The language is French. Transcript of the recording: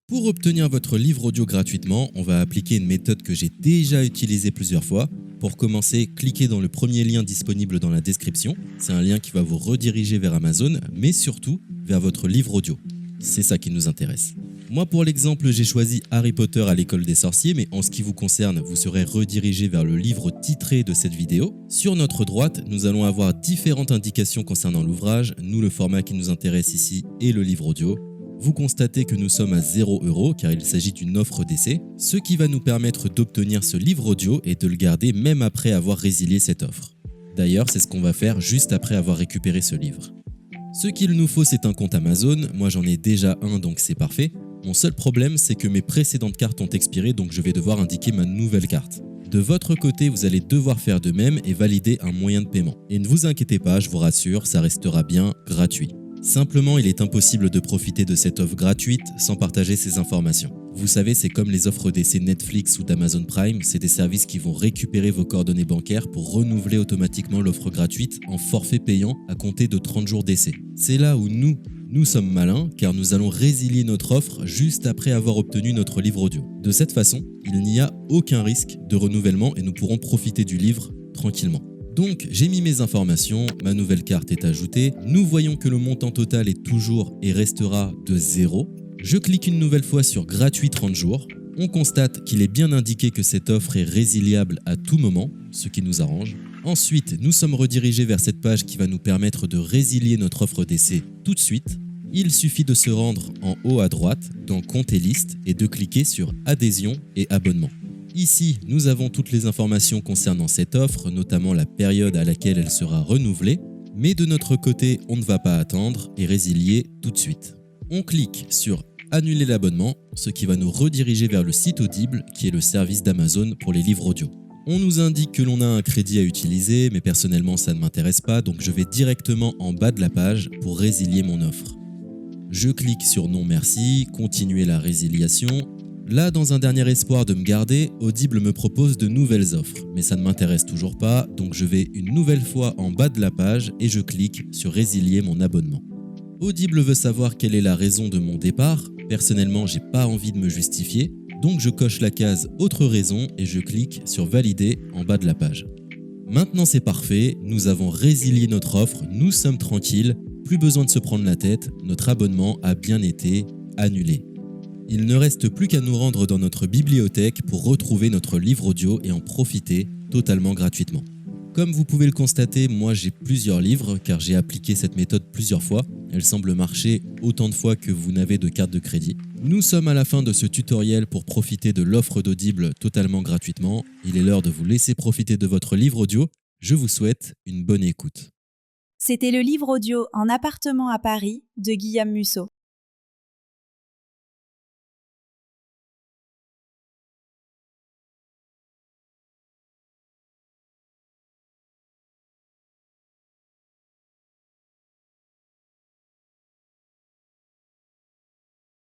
Pour obtenir votre livre audio gratuitement, on va appliquer une méthode que j'ai déjà utilisée plusieurs fois. Pour commencer, cliquez dans le premier lien disponible dans la description. C'est un lien qui va vous rediriger vers Amazon, mais surtout vers votre livre audio. C'est ça qui nous intéresse. Moi, pour l'exemple, j'ai choisi Harry Potter à l'école des sorciers, mais en ce qui vous concerne, vous serez redirigé vers le livre titré de cette vidéo. Sur notre droite, nous allons avoir différentes indications concernant l'ouvrage. Nous, le format qui nous intéresse ici est le livre audio. Vous constatez que nous sommes à 0 € car il s'agit d'une offre d'essai, ce qui va nous permettre d'obtenir ce livre audio et de le garder même après avoir résilié cette offre. D'ailleurs, c'est ce qu'on va faire juste après avoir récupéré ce livre. Ce qu'il nous faut, c'est un compte Amazon. Moi, j'en ai déjà un, donc c'est parfait. Mon seul problème, c'est que mes précédentes cartes ont expiré, donc je vais devoir indiquer ma nouvelle carte. De votre côté, vous allez devoir faire de même et valider un moyen de paiement. Et ne vous inquiétez pas, je vous rassure, ça restera bien gratuit. Simplement, il est impossible de profiter de cette offre gratuite sans partager ces informations. Vous savez, c'est comme les offres d'essai Netflix ou d'Amazon Prime, c'est des services qui vont récupérer vos coordonnées bancaires pour renouveler automatiquement l'offre gratuite en forfait payant à compter de 30 jours d'essai. C'est là où nous sommes malins car nous allons résilier notre offre juste après avoir obtenu notre livre audio. De cette façon, il n'y a aucun risque de renouvellement et nous pourrons profiter du livre tranquillement. Donc, j'ai mis mes informations, ma nouvelle carte est ajoutée. Nous voyons que le montant total est toujours et restera de 0. Je clique une nouvelle fois sur gratuit 30 jours. On constate qu'il est bien indiqué que cette offre est résiliable à tout moment, ce qui nous arrange. Ensuite, nous sommes redirigés vers cette page qui va nous permettre de résilier notre offre d'essai tout de suite. Il suffit de se rendre en haut à droite dans Compte et liste et de cliquer sur Adhésion et abonnement. Ici, nous avons toutes les informations concernant cette offre, notamment la période à laquelle elle sera renouvelée, mais de notre côté, on ne va pas attendre et résilier tout de suite. On clique sur Annuler l'abonnement, ce qui va nous rediriger vers le site Audible, qui est le service d'Amazon pour les livres audio. On nous indique que l'on a un crédit à utiliser, mais personnellement ça ne m'intéresse pas, donc je vais directement en bas de la page pour résilier mon offre. Je clique sur Non merci, continuer la résiliation. Là, dans un dernier espoir de me garder, Audible me propose de nouvelles offres, mais ça ne m'intéresse toujours pas, donc je vais une nouvelle fois en bas de la page et je clique sur Résilier mon abonnement. Audible veut savoir quelle est la raison de mon départ. Personnellement, j'ai pas envie de me justifier, donc je coche la case Autre raison et je clique sur Valider en bas de la page. Maintenant c'est parfait, nous avons résilié notre offre, nous sommes tranquilles, plus besoin de se prendre la tête, notre abonnement a bien été annulé. Il ne reste plus qu'à nous rendre dans notre bibliothèque pour retrouver notre livre audio et en profiter totalement gratuitement. Comme vous pouvez le constater, moi j'ai plusieurs livres car j'ai appliqué cette méthode plusieurs fois. Elle semble marcher autant de fois que vous n'avez de carte de crédit. Nous sommes à la fin de ce tutoriel pour profiter de l'offre d'Audible totalement gratuitement. Il est l'heure de vous laisser profiter de votre livre audio. Je vous souhaite une bonne écoute. C'était le livre audio En appartement à Paris de Guillaume Musso.